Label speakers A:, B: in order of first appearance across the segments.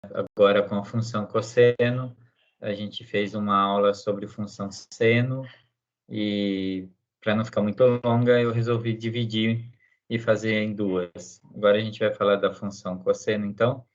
A: agora com a função cosseno. A gente fez uma aula sobre função seno e, para não ficar muito longa, eu resolvi dividir e fazer em duas. Agora a gente vai falar da função cosseno, então.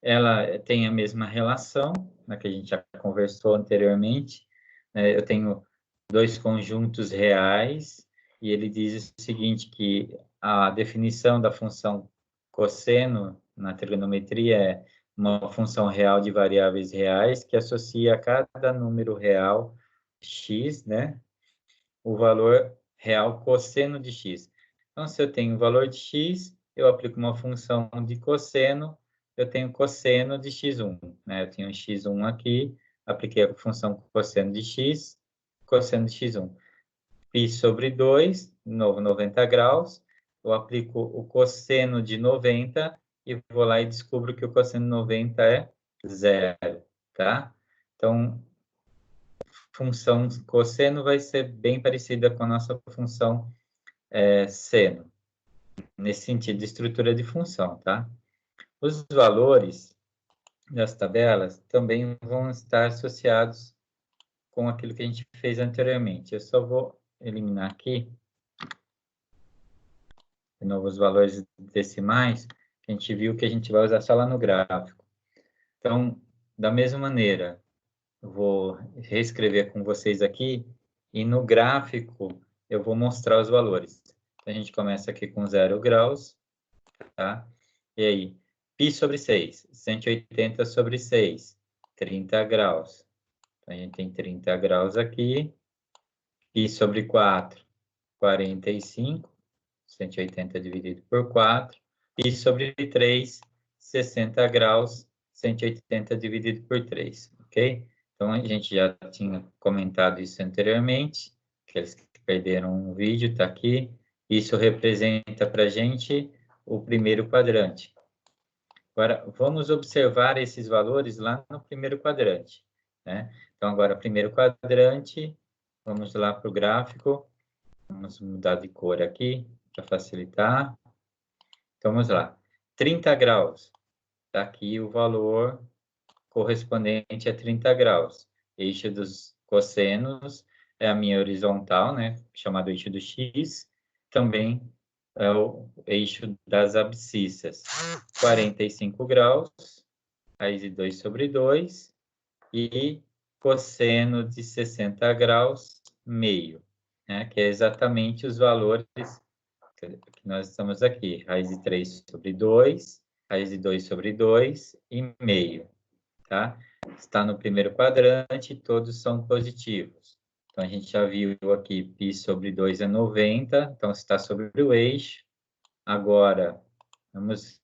A: Ela tem a mesma relação, né, que a gente já conversou anteriormente. Eu tenho dois conjuntos reais e ele diz o seguinte, que a definição da função cosseno na trigonometria é uma função real de variáveis reais que associa a cada número real x, né, o valor real cosseno de x. Então, se eu tenho o valor de x, eu aplico uma função de cosseno, eu tenho cosseno de x1, né? Eu tenho x1 aqui, apliquei a função cosseno de x, cosseno de x1. Π sobre 2, de novo 90 graus, eu aplico o cosseno de 90 e vou lá e descubro que o cosseno de 90 é zero, tá? Então, função cosseno vai ser bem parecida com a nossa função seno, nesse sentido de estrutura de função, tá? Os valores das tabelas também vão estar associados com aquilo que a gente fez anteriormente. Eu só vou eliminar aqui, de novo, os valores decimais, que a gente viu que a gente vai usar só lá no gráfico. Então, da mesma maneira, eu vou reescrever com vocês aqui e no gráfico eu vou mostrar os valores. Então, a gente começa aqui com 0 graus, tá? E aí, π sobre 6, 180 sobre 6, 30 graus. Então, a gente tem 30 graus aqui. Π sobre 4, 45, 180 dividido por 4. Π sobre 3, 60 graus, 180 dividido por 3, ok? Então, a gente já tinha comentado isso anteriormente, aqueles que perderam o vídeo, está aqui. Isso representa para a gente o primeiro quadrante. Agora, vamos observar esses valores lá no primeiro quadrante, né? Então, agora, primeiro quadrante, vamos lá para o gráfico. Vamos mudar de cor aqui, para facilitar. Então, vamos lá. 30 graus. Está aqui o valor correspondente a 30 graus. Eixo dos cossenos é a minha horizontal, né? Chamado eixo do x. Também é o eixo das abscissas. 45 graus, raiz de 2 sobre 2. E cosseno de 60 graus, meio, né? Que é exatamente os valores que nós estamos aqui. Raiz de 3 sobre 2, raiz de 2 sobre 2 e meio, tá? Está no primeiro quadrante, todos são positivos. Então, a gente já viu aqui, π sobre 2 é 90, então está sobre o eixo. Agora, vamos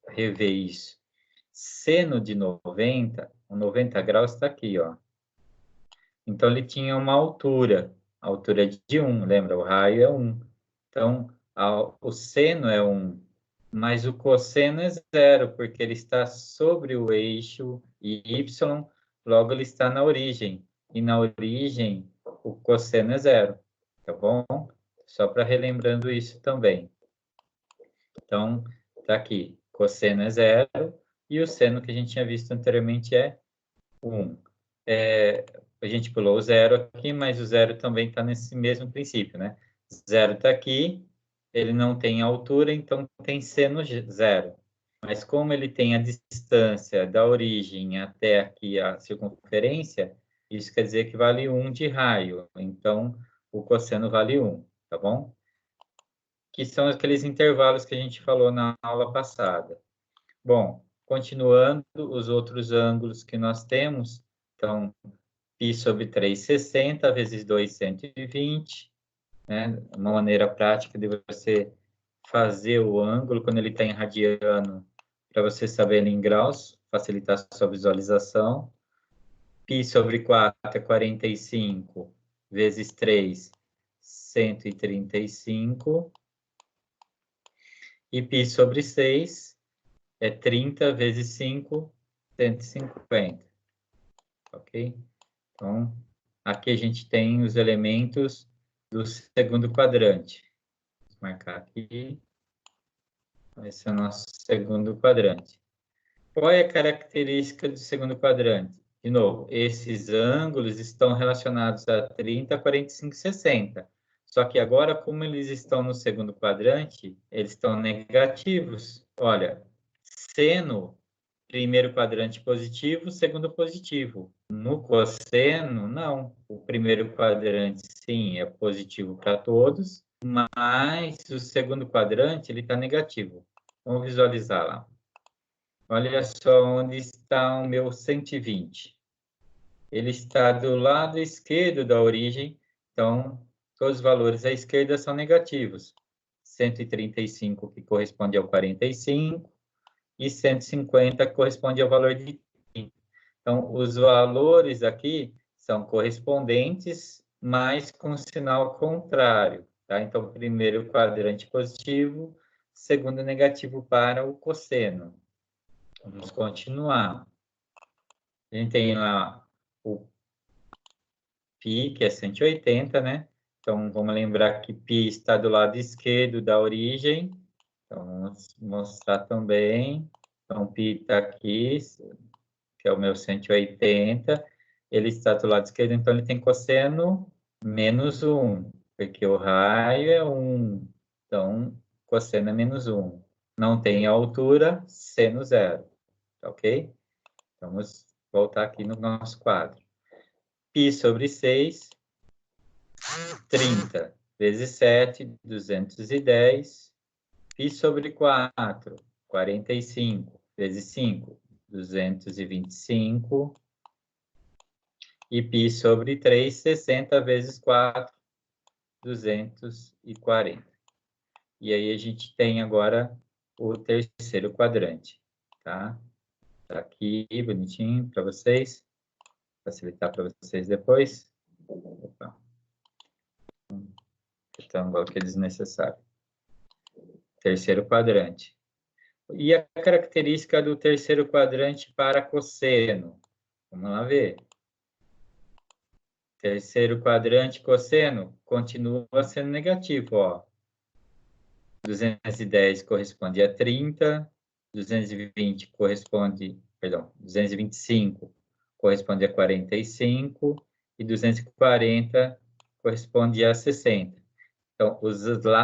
A: rever isso. Seno de 90, o 90 graus está aqui, ó. Então, ele tinha uma altura, a altura de 1, lembra? O raio é 1. Então, o seno é 1, mas o cosseno é 0, porque ele está sobre o eixo y, logo ele está na origem. E na origem, o cosseno é 0, tá bom? Só para relembrando isso também. Então, tá aqui, cosseno é 0, e o seno que a gente tinha visto anteriormente é 1. A gente pulou o 0 aqui, mas o 0 também está nesse mesmo princípio, né? 0 está aqui, ele não tem altura, então tem seno 0. Mas como ele tem a distância da origem até aqui a circunferência, isso quer dizer que vale 1 de raio. Então, o cosseno vale 1, tá bom? Que são aqueles intervalos que a gente falou na aula passada. Bom, continuando, os outros ângulos que nós temos, então, π sobre 3, 60, vezes 2, 120, né? Uma maneira prática de você fazer o ângulo quando ele está em radiano, para você saber ele em graus, facilitar a sua visualização. Π sobre 4 é 45, vezes 3, 135. E π sobre 6 é 30 vezes 5, 150. Ok? Então, aqui a gente tem os elementos do segundo quadrante. Vou marcar aqui. Esse é o nosso segundo quadrante. Qual é a característica do segundo quadrante? De novo, esses ângulos estão relacionados a 30, 45 e 60. Só que agora, como eles estão no segundo quadrante, eles estão negativos. Olha, seno, primeiro quadrante positivo, segundo positivo. No cosseno, não. O primeiro quadrante, sim, é positivo para todos, mas o segundo quadrante, ele está negativo. Vamos visualizar lá. Olha só onde está o meu 120. Ele está do lado esquerdo da origem, então todos os valores à esquerda são negativos. 135, que corresponde ao 45, e 150, que corresponde ao valor de 30. Então, os valores aqui são correspondentes, mas com sinal contrário. Tá? Então, primeiro quadrante positivo, segundo negativo para o cosseno. Vamos continuar. A gente tem lá o π, que é 180, né? Então, vamos lembrar que π está do lado esquerdo da origem. Então, vamos mostrar também. Então, π está aqui, que é o meu 180. Ele está do lado esquerdo, então ele tem cosseno menos 1, porque o raio é 1. Então, cosseno é menos 1. Não tem altura, seno 0. Tá ok? Então, vamos voltar aqui no nosso quadro. Π sobre 6, 30 vezes 7, 210. Π sobre 4, 45 vezes 5, 225. E π sobre 3, 60 vezes 4, 240. E aí a gente tem agora o terceiro quadrante, tá? Tá aqui, bonitinho para vocês. Facilitar para vocês depois. Opa. Retângulo que é desnecessário. Terceiro quadrante. E a característica do terceiro quadrante para cosseno? Vamos lá ver. Terceiro quadrante cosseno continua sendo negativo, ó. 210 corresponde a 30, 220 corresponde, perdão, 225 corresponde a 45 e 240 corresponde a 60. Então,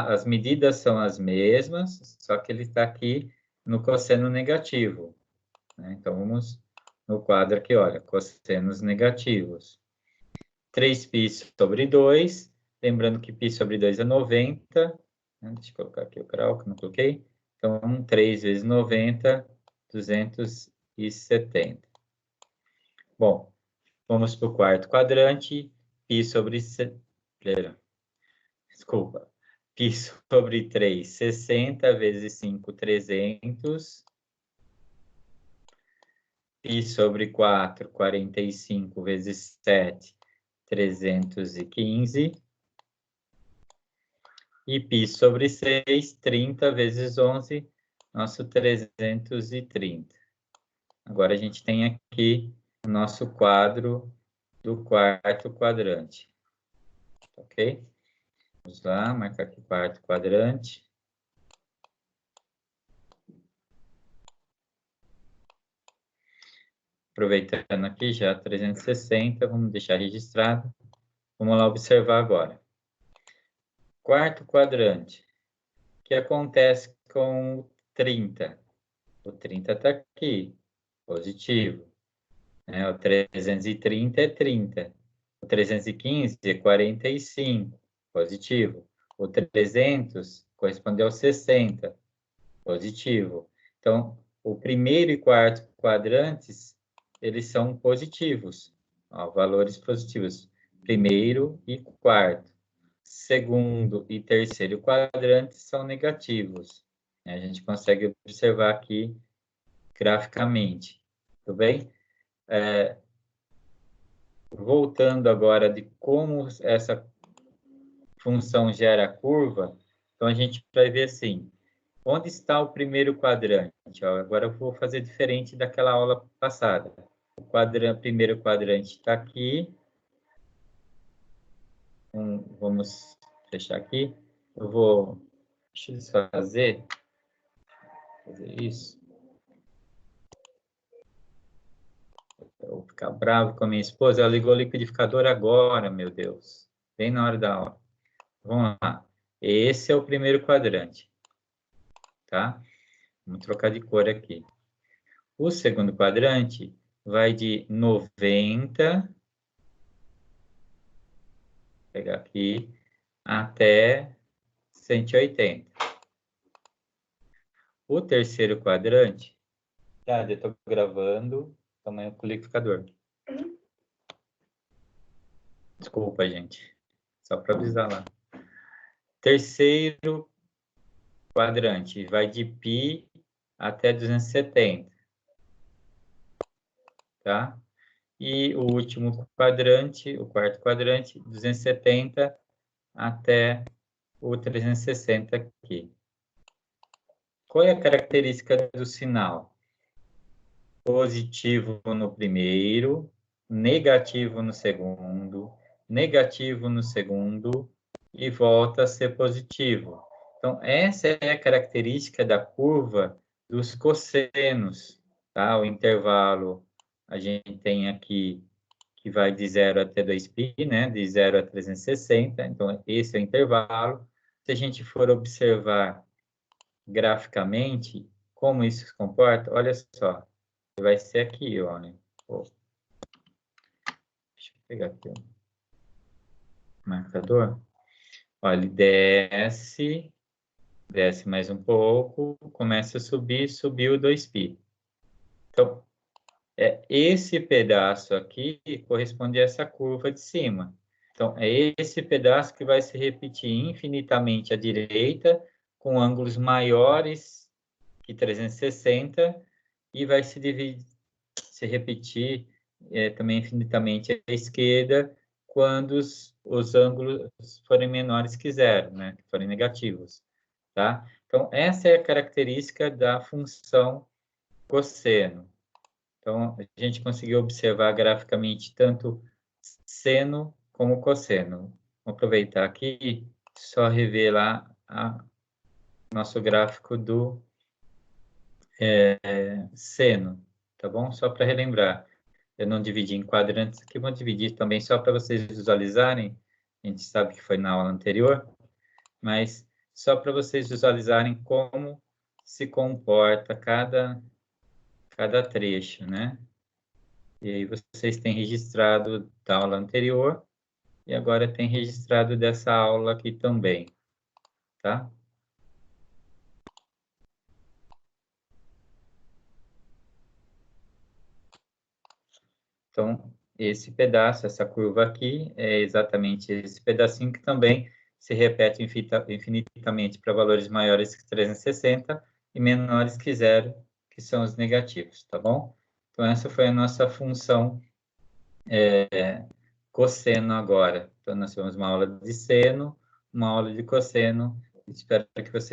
A: as medidas são as mesmas, só que ele está aqui no cosseno negativo. Né? Então, vamos no quadro aqui, olha, cossenos negativos. 3π sobre 2, lembrando que π sobre 2 é 90, né? Deixa eu colocar aqui o grau, que não coloquei. Então, 3 vezes 90, 270. Bom, vamos para o quarto quadrante, π sobre... Desculpa. Π sobre 3, 60 vezes 5, 300. Π sobre 4, 45 vezes 7, 315. E π sobre 6, 30 vezes 11, nosso 330. Agora a gente tem aqui o nosso quadro do quarto quadrante. Ok? Vamos lá, marcar aqui quarto quadrante. Aproveitando aqui já 360, vamos deixar registrado. Vamos lá observar agora. Quarto quadrante. O que acontece com o 30? O 30 está aqui, positivo. O 330 é 30. O 315 é 45, positivo. O 300 corresponde ao 60, positivo. Então, o primeiro e quarto quadrantes, eles são positivos, ó, valores positivos. Primeiro e quarto. Segundo e terceiro quadrantes são negativos. A gente consegue observar aqui graficamente. Tudo bem? Voltando agora de como essa função gera a curva, então a gente vai ver assim, onde está o primeiro quadrante? Ó, agora eu vou fazer diferente daquela aula passada. O primeiro quadrante está aqui. Vamos fechar aqui. Eu vou fazer isso. ficar bravo com a minha esposa. Ela ligou o liquidificador agora, meu Deus. Bem na hora da aula. Vamos lá. Esse é o primeiro quadrante. Tá? Vamos trocar de cor aqui. O segundo quadrante vai de 90, vou pegar aqui, até 180. O terceiro quadrante, eu estou gravando, tamanho do liquidificador. Desculpa, gente. Só para avisar lá. Terceiro quadrante vai de π até 270. Tá? E o último quadrante, o quarto quadrante, 270 até o 360 aqui. Qual é a característica do sinal? Positivo no primeiro, negativo no segundo e volta a ser positivo. Então, essa é a característica da curva dos cossenos, tá? O intervalo, a gente tem aqui que vai de 0 até 2π, né? De 0 a 360, então esse é o intervalo. Se a gente for observar graficamente como isso se comporta, olha só, vai ser aqui, olha. Deixa eu pegar aqui o marcador. Olha, ele desce mais um pouco, começa a subir, subiu 2π. Então, esse pedaço aqui corresponde a essa curva de cima. Então, é esse pedaço que vai se repetir infinitamente à direita, com ângulos maiores que 360, e vai se repetir também infinitamente à esquerda, quando os ângulos forem menores que zero, né? Que forem negativos. Tá? Então, essa é a característica da função cosseno. Então, a gente conseguiu observar graficamente tanto seno como cosseno. Vou aproveitar aqui, só rever lá nosso gráfico do seno, tá bom? Só para relembrar. Eu não dividi em quadrantes aqui, vou dividir também só para vocês visualizarem. A gente sabe que foi na aula anterior, mas só para vocês visualizarem como se comporta cada trecho, né? E aí vocês têm registrado da aula anterior e agora tem registrado dessa aula aqui também, tá? Então, esse pedaço, essa curva aqui, é exatamente esse pedacinho que também se repete infinitamente para valores maiores que 360 e menores que zero, que são os negativos, tá bom? Então, essa foi a nossa função cosseno agora. Então, nós tivemos uma aula de seno, uma aula de cosseno. Espero que vocês